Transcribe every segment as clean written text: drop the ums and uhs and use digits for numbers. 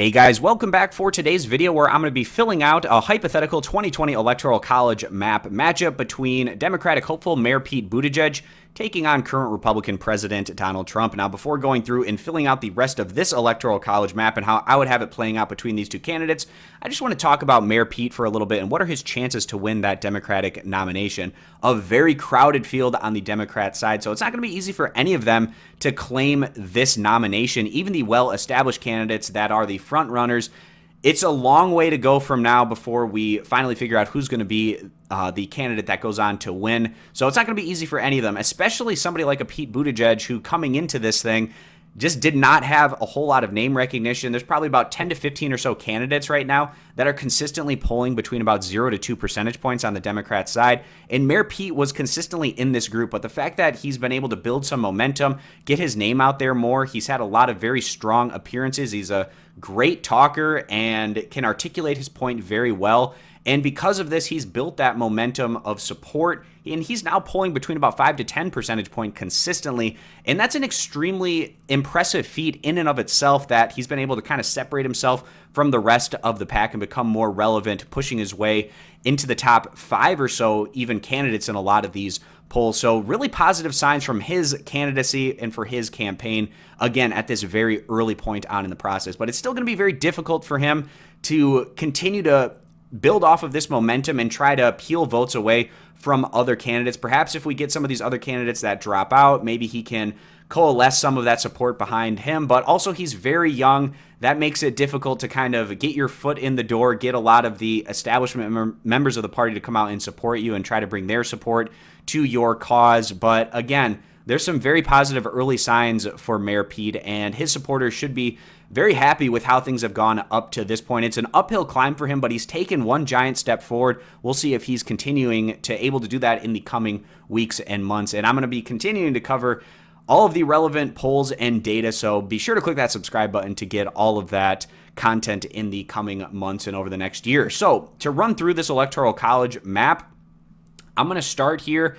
Hey guys, welcome back for today's video where I'm going to be filling out a hypothetical 2020 Electoral College map matchup between Democratic hopeful Mayor Pete Buttigieg taking on current Republican President Donald Trump. Now, before going through and filling out the rest of this Electoral College map and how I would have it playing out between these two candidates, I just want to talk about Mayor Pete for a little bit and what are his chances to win that Democratic nomination. A very crowded field on the Democrat side, so it's not going to be easy for any of them to claim this nomination, even the well-established candidates that are the front runners. It's a long way to go from now before we finally figure out who's going to be the candidate that goes on to win. So it's not going to be easy for any of them, especially somebody like a Pete Buttigieg who coming into this thing just did not have a whole lot of name recognition. There's probably about 10 to 15 or so candidates right now that are consistently polling between about 0 to 2 percentage points on the Democrat side. And Mayor Pete was consistently in this group. But the fact that he's been able to build some momentum, get his name out there more, he's had a lot of very strong appearances. He's a great talker and can articulate his point very well. And because of this, he's built that momentum of support, and he's now polling between about 5 to 10 percentage point consistently. And that's an extremely impressive feat in and of itself, that he's been able to kind of separate himself from the rest of the pack and become more relevant, pushing his way into the top 5 or so even candidates in a lot of these polls. So really positive signs from his candidacy and for his campaign, again, at this very early point on in the process. But it's still going to be very difficult for him to continue to build off of this momentum and try to peel votes away from other candidates. Perhaps if we get some of these other candidates that drop out, maybe he can coalesce some of that support behind him. But also, he's very young. That makes it difficult to kind of get your foot in the door, get a lot of the establishment members of the party to come out and support you and try to bring their support to your cause. But again, there's some very positive early signs for Mayor Pete, and his supporters should be very happy with how things have gone up to this point. It's an uphill climb for him, but he's taken one giant step forward. We'll see if he's continuing to able to do that in the coming weeks and months. And I'm going to be continuing to cover all of the relevant polls and data, so be sure to click that subscribe button to get all of that content in the coming months and over the next year. So to run through this Electoral College map, I'm going to start here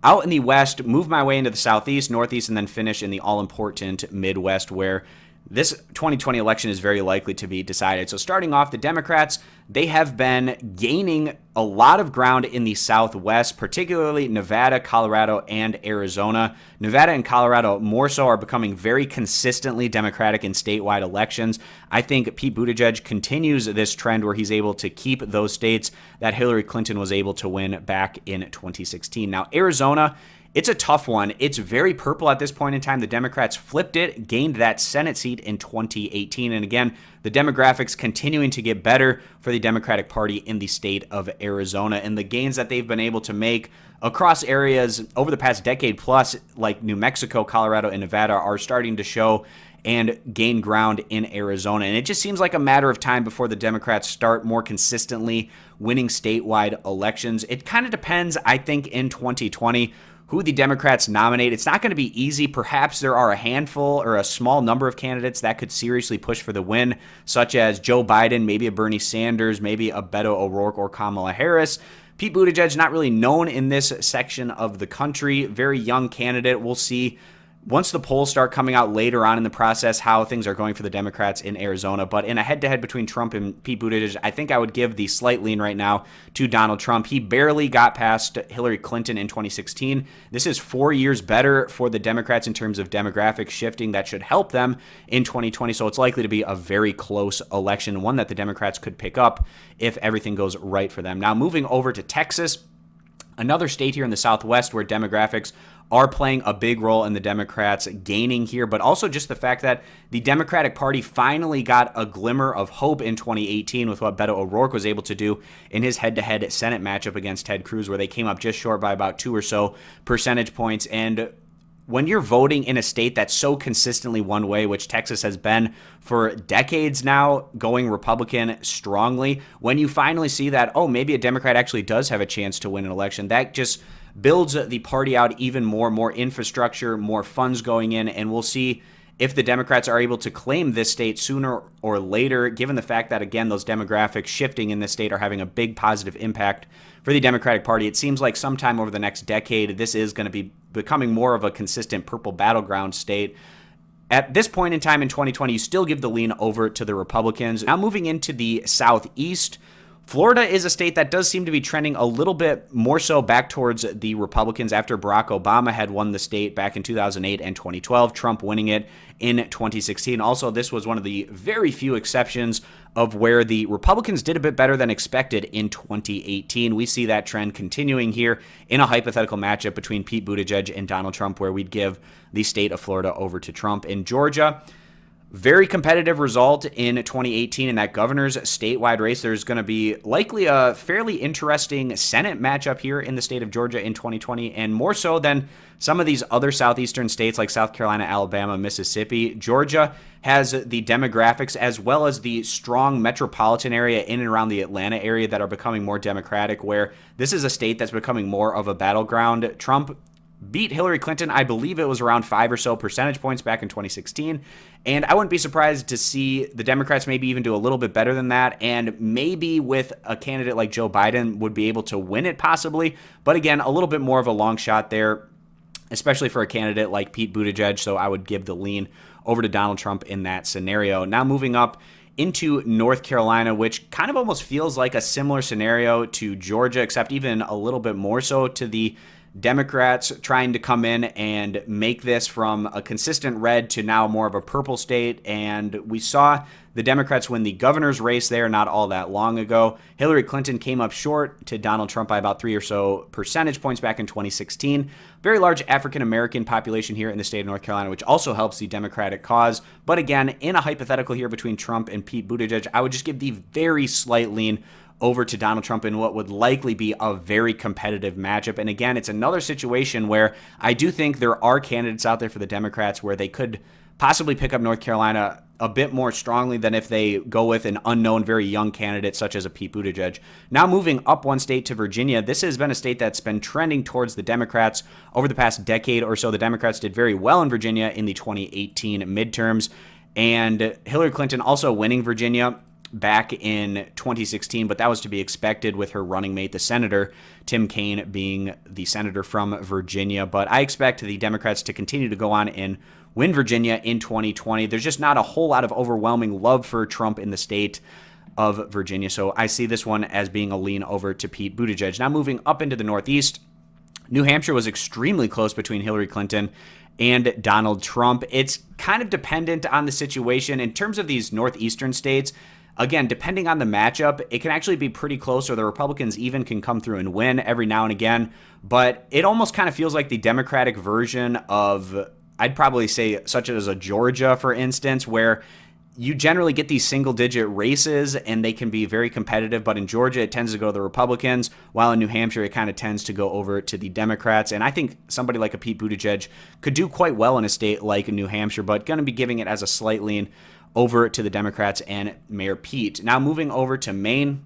out in the West, move my way into the Southeast, Northeast, and then finish in the all-important Midwest, where this 2020 election is very likely to be decided. So starting off, the Democrats, they have been gaining a lot of ground in the Southwest, particularly Nevada, Colorado, and Arizona. Nevada and Colorado more so are becoming very consistently Democratic in statewide elections. I think Pete Buttigieg continues this trend where he's able to keep those states that Hillary Clinton was able to win back in 2016. Now, Arizona, it's a tough one. It's very purple at this point in time. The Democrats flipped it, gained that Senate seat in 2018. And again, the demographics continuing to get better for the Democratic Party in the state of Arizona. And the gains that they've been able to make across areas over the past decade plus, like New Mexico, Colorado, and Nevada, are starting to show and gain ground in Arizona. And it just seems like a matter of time before the Democrats start more consistently winning statewide elections. It kind of depends, I think, in 2020 who the Democrats nominate. It's not going to be easy. Perhaps there are a handful or a small number of candidates that could seriously push for the win, such as Joe Biden, maybe a Bernie Sanders, maybe a Beto O'Rourke or Kamala Harris. Pete Buttigieg, not really known in this section of the country, very young candidate. We'll see once the polls start coming out later on in the process how things are going for the Democrats in Arizona. But in a head-to-head between Trump and Pete Buttigieg, I think I would give the slight lean right now to Donald Trump. He barely got past Hillary Clinton in 2016. This is 4 years better for the Democrats in terms of demographic shifting. That should help them in 2020. So it's likely to be a very close election, one that the Democrats could pick up if everything goes right for them. Now, moving over to Texas, another state here in the Southwest where demographics are playing a big role in the Democrats gaining here, but also just the fact that the Democratic Party finally got a glimmer of hope in 2018 with what Beto O'Rourke was able to do in his head-to-head Senate matchup against Ted Cruz, where they came up just short by about 2 or so percentage points. And when you're voting in a state that's so consistently one way, which Texas has been for decades now, going Republican strongly, when you finally see that, oh, maybe a Democrat actually does have a chance to win an election, that just builds the party out even more infrastructure, more funds going in, and we'll see if the Democrats are able to claim this state sooner or later, given the fact that, again, those demographics shifting in this state are having a big positive impact for the Democratic Party. It seems like sometime over the next decade, this is going to be becoming more of a consistent purple battleground state. At this point in time in 2020, you still give the lean over to the Republicans. Now moving into the Southeast, Florida is a state that does seem to be trending a little bit more so back towards the Republicans after Barack Obama had won the state back in 2008 and 2012, Trump winning it in 2016. Also, this was one of the very few exceptions of where the Republicans did a bit better than expected in 2018. We see that trend continuing here in a hypothetical matchup between Pete Buttigieg and Donald Trump, where we'd give the state of Florida over to Trump. In Georgia, very competitive result in 2018 in that governor's statewide race. There's going to be likely a fairly interesting Senate matchup here in the state of Georgia in 2020, and more so than some of these other southeastern states like South Carolina, Alabama, Mississippi. Georgia has the demographics as well as the strong metropolitan area in and around the Atlanta area that are becoming more Democratic, where this is a state that's becoming more of a battleground. Trump beat Hillary Clinton, I believe it was around 5 or so percentage points back in 2016. And I wouldn't be surprised to see the Democrats maybe even do a little bit better than that. And maybe with a candidate like Joe Biden would be able to win it possibly. But again, a little bit more of a long shot there, especially for a candidate like Pete Buttigieg. So I would give the lean over to Donald Trump in that scenario. Now moving up into North Carolina, which kind of almost feels like a similar scenario to Georgia, except even a little bit more so to the Democrats trying to come in and make this from a consistent red to now more of a purple state. And we saw the Democrats win the governor's race there not all that long ago. Hillary Clinton came up short to Donald Trump by about 3 or so percentage points back in 2016. Very large African-American population here in the state of North Carolina, which also helps the Democratic cause. But again, in a hypothetical here between Trump and Pete Buttigieg, I would just give the very slight lean over to Donald Trump in what would likely be a very competitive matchup. And again, it's another situation where I do think there are candidates out there for the Democrats where they could possibly pick up North Carolina a bit more strongly than if they go with an unknown, very young candidate such as a Pete Buttigieg. Now moving up one state to Virginia, this has been a state that's been trending towards the Democrats over the past decade or so. The Democrats did very well in Virginia in the 2018 midterms, and Hillary Clinton also winning Virginia back in 2016, but that was to be expected with her running mate, the senator, Tim Kaine, being the senator from Virginia. But I expect the Democrats to continue to go on and win Virginia in 2020. There's just not a whole lot of overwhelming love for Trump in the state of Virginia, so I see this one as being a lean over to Pete Buttigieg. Now moving up into the Northeast, New Hampshire was extremely close between Hillary Clinton and Donald Trump. It's kind of dependent on the situation. In terms of these northeastern states, again, depending on the matchup, it can actually be pretty close, or the Republicans even can come through and win every now and again. But it almost kind of feels like the Democratic version of, I'd probably say, such as a Georgia, for instance, where you generally get these single-digit races, and they can be very competitive. But in Georgia, it tends to go to the Republicans, while in New Hampshire, it kind of tends to go over to the Democrats. And I think somebody like a Pete Buttigieg could do quite well in a state like New Hampshire, but going to be giving it as a slight lean over to the Democrats and Mayor Pete. Now moving over to Maine,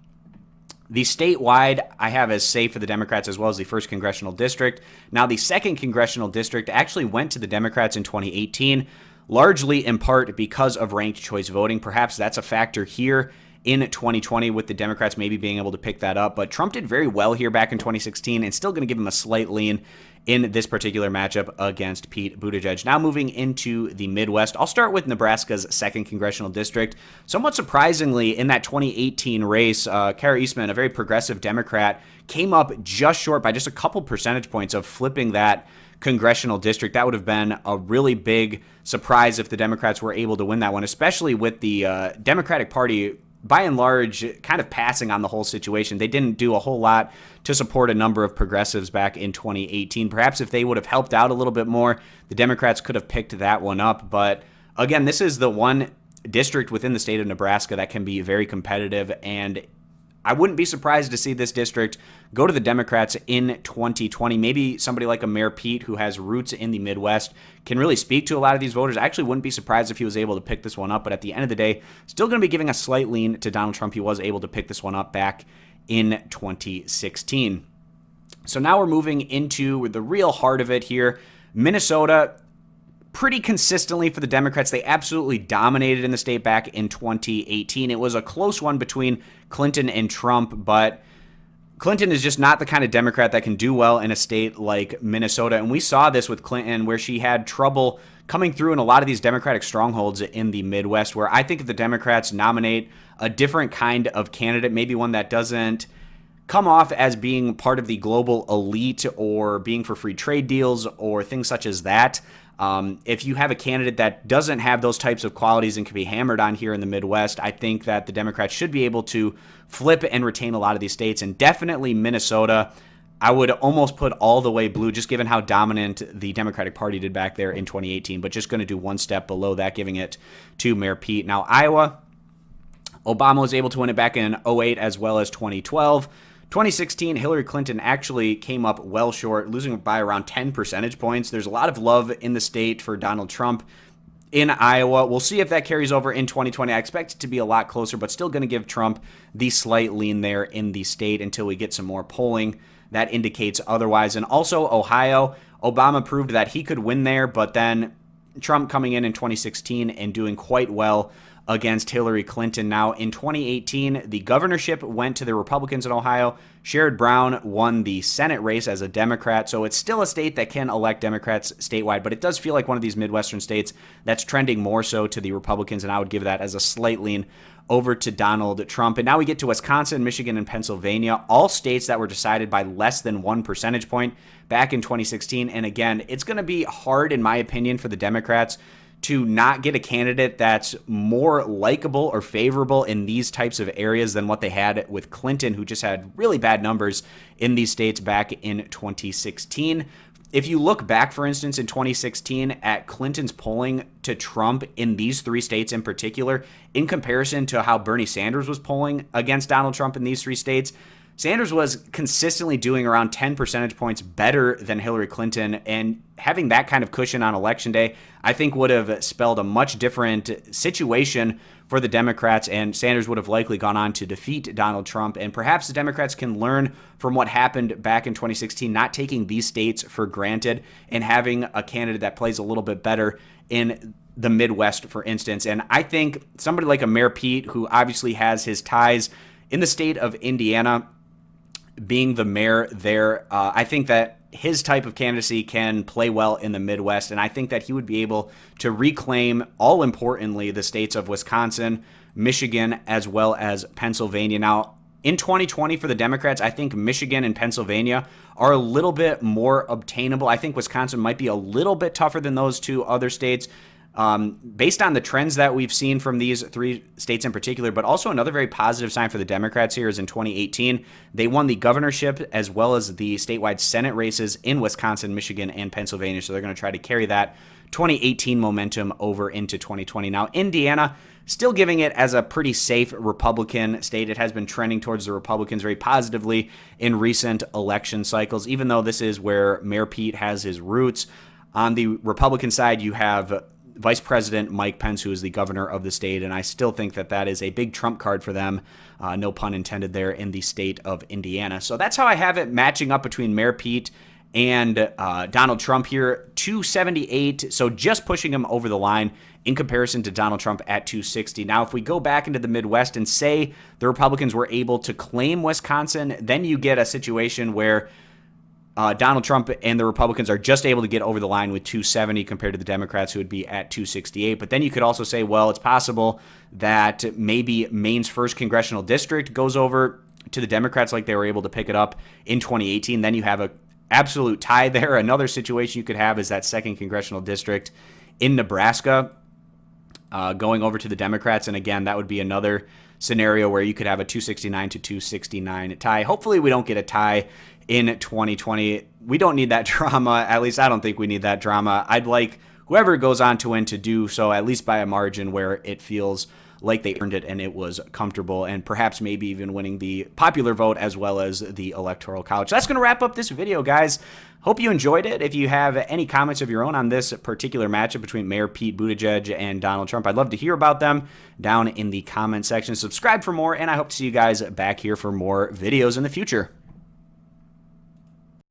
the statewide I have as safe for the Democrats as well as the 1st Congressional District. Now the 2nd Congressional District actually went to the Democrats in 2018, largely in part because of ranked choice voting. Perhaps that's a factor here in 2020 with the Democrats maybe being able to pick that up. But Trump did very well here back in 2016 and still going to give him a slight lean in this particular matchup against Pete Buttigieg. Now moving into the Midwest, I'll start with Nebraska's 2nd Congressional District. Somewhat surprisingly, in that 2018 race, Kara Eastman, a very progressive Democrat, came up just short by just a couple percentage points of flipping that congressional district. That would have been a really big surprise if the Democrats were able to win that one, especially with the Democratic Party by and large, kind of passing on the whole situation. They didn't do a whole lot to support a number of progressives back in 2018. Perhaps if they would have helped out a little bit more, the Democrats could have picked that one up. But again, this is the one district within the state of Nebraska that can be very competitive, and I wouldn't be surprised to see this district go to the Democrats in 2020. Maybe somebody like a Mayor Pete, who has roots in the Midwest, can really speak to a lot of these voters. I actually wouldn't be surprised if he was able to pick this one up, but at the end of the day, still going to be giving a slight lean to Donald Trump. He was able to pick this one up back in 2016. So now we're moving into the real heart of it here. Minnesota, pretty consistently for the Democrats, they absolutely dominated in the state back in 2018. It was a close one between Clinton and Trump, but Clinton is just not the kind of Democrat that can do well in a state like Minnesota. And we saw this with Clinton, where she had trouble coming through in a lot of these Democratic strongholds in the Midwest, where I think if the Democrats nominate a different kind of candidate, maybe one that doesn't come off as being part of the global elite or being for free trade deals or things such as that, if you have a candidate that doesn't have those types of qualities and can be hammered on here in the Midwest, I think that the Democrats should be able to flip and retain a lot of these states. And definitely Minnesota, I would almost put all the way blue, just given how dominant the Democratic Party did back there in 2018, but just going to do one step below that, giving it to Mayor Pete. Now, Iowa, Obama was able to win it back in 2008 as well as 2012. 2016, Hillary Clinton actually came up well short, losing by around 10 percentage points. There's a lot of love in the state for Donald Trump in Iowa. We'll see if that carries over in 2020. I expect it to be a lot closer, but still going to give Trump the slight lean there in the state until we get some more polling that indicates otherwise. And also Ohio, Obama proved that he could win there, but then Trump coming in 2016 and doing quite well against Hillary Clinton. Now, in 2018, the governorship went to the Republicans in Ohio. Sherrod Brown won the Senate race as a Democrat, so it's still a state that can elect Democrats statewide, but it does feel like one of these Midwestern states that's trending more so to the Republicans, and I would give that as a slight lean over to Donald Trump. And now we get to Wisconsin, Michigan, and Pennsylvania, all states that were decided by less than 1 percentage point back in 2016. And again, it's going to be hard, in my opinion, for the Democrats to not get a candidate that's more likable or favorable in these types of areas than what they had with Clinton, who just had really bad numbers in these states back in 2016. If you look back, for instance, in 2016 at Clinton's polling to Trump in these three states in particular, in comparison to how Bernie Sanders was polling against Donald Trump in these three states, Sanders was consistently doing around 10 percentage points better than Hillary Clinton, and having that kind of cushion on Election Day, I think would have spelled a much different situation for the Democrats, and Sanders would have likely gone on to defeat Donald Trump. And perhaps the Democrats can learn from what happened back in 2016, not taking these states for granted and having a candidate that plays a little bit better in the Midwest, for instance. And I think somebody like a Mayor Pete, who obviously has his ties in the state of Indiana, being the mayor there, I think that his type of candidacy can play well in the Midwest, and I think that he would be able to reclaim, all importantly, the states of Wisconsin, Michigan, as well as Pennsylvania. Now, in 2020 for the Democrats, I think Michigan and Pennsylvania are a little bit more obtainable. I think Wisconsin might be a little bit tougher than those two other states, based on the trends that we've seen from these three states in particular. But also another very positive sign for the Democrats here is in 2018, they won the governorship as well as the statewide Senate races in Wisconsin, Michigan, and Pennsylvania. So they're going to try to carry that 2018 momentum over into 2020. Now, Indiana, still giving it as a pretty safe Republican state. It has been trending towards the Republicans very positively in recent election cycles, even though this is where Mayor Pete has his roots. On the Republican side, you have Vice President Mike Pence, who is the governor of the state, and I still think that that is a big trump card for them, no pun intended there, in the state of Indiana. So that's how I have it matching up between Mayor Pete and Donald Trump here, 278, so just pushing him over the line in comparison to Donald Trump at 260. Now, if we go back into the Midwest and say the Republicans were able to claim Wisconsin, then you get a situation where Donald Trump and the Republicans are just able to get over the line with 270 compared to the Democrats, who would be at 268. But then you could also say, well, it's possible that maybe Maine's 1st congressional district goes over to the Democrats like they were able to pick it up in 2018. Then you have an absolute tie there. Another situation you could have is that 2nd congressional district in Nebraska going over to the Democrats. And again, that would be another scenario where you could have a 269 to 269 tie. Hopefully we don't get a tie in 2020. We don't need that drama. At least I don't think we need that drama. I'd like whoever goes on to win to do so at least by a margin where it feels like they earned it and it was comfortable, and perhaps maybe even winning the popular vote as well as the Electoral College. That's going to wrap up this video, guys. Hope you enjoyed it. If you have any comments of your own on this particular matchup between Mayor Pete Buttigieg and Donald Trump, I'd love to hear about them down in the comment section. Subscribe for more, and I hope to see you guys back here for more videos in the future.